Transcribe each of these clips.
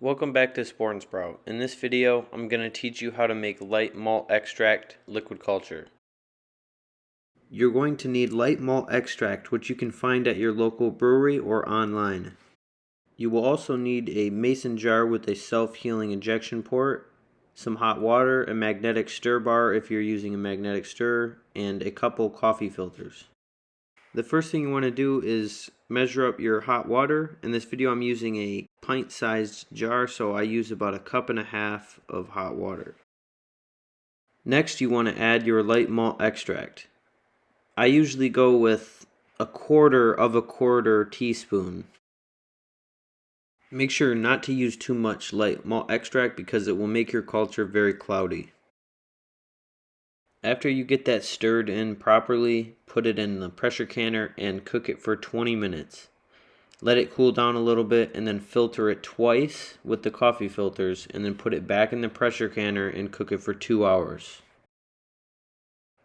Welcome back to Spore and Sprout. In this video, I'm going to teach you how to make light malt extract liquid culture. You're going to need light malt extract, which you can find at your local brewery or online. You will also need a mason jar with a self-healing injection port, some hot water, a magnetic stir bar if you're using a magnetic stir, and a couple coffee filters. The first thing you want to do is measure up your hot water. In this video I'm using a pint-sized jar, so I use about 1.5 cups of hot water. Next you want to add your light malt extract. I usually go with 1/4 teaspoon. Make sure not to use too much light malt extract because it will make your culture very cloudy. After you get that stirred in properly, put it in the pressure canner and cook it for 20 minutes. Let it cool down a little bit and then filter it twice with the coffee filters and then put it back in the pressure canner and cook it for 2 hours.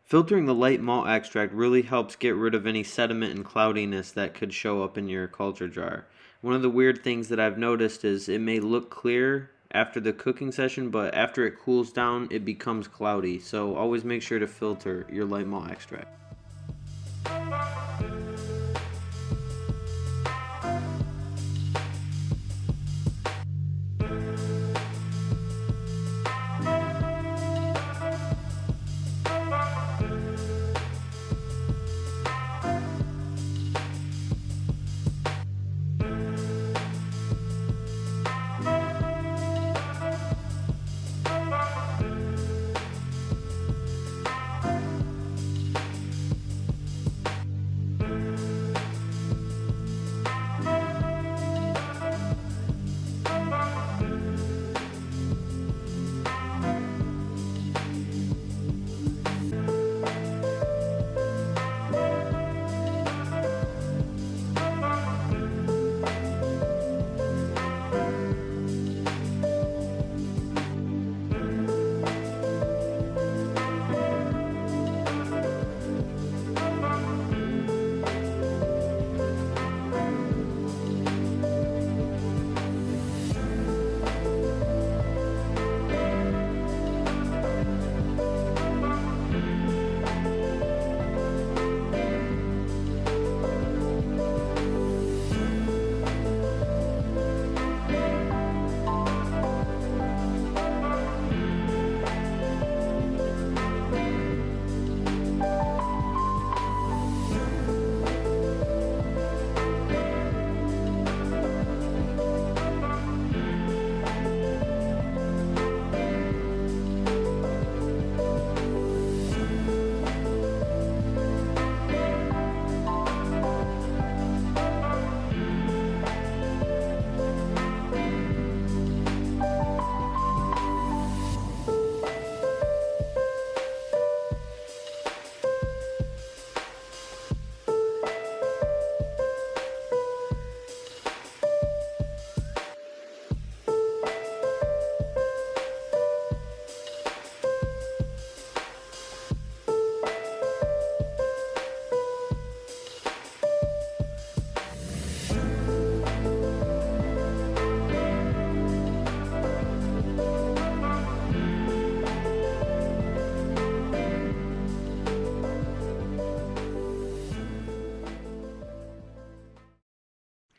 Filtering the light malt extract really helps get rid of any sediment and cloudiness that could show up in your culture jar. One of the weird things that I've noticed is it may look clear after the cooking session, but after it cools down, it becomes cloudy. So always make sure to filter your light malt extract.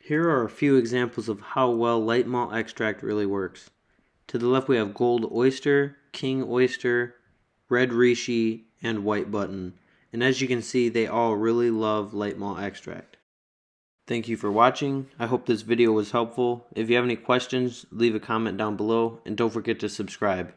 Here are a few examples of how well light malt extract really works. To the left we have Gold Oyster, King Oyster, Red Reishi, and White Button. And as you can see, they all really love light malt extract. Thank you for watching. I hope this video was helpful. If you have any questions, leave a comment down below, and don't forget to subscribe.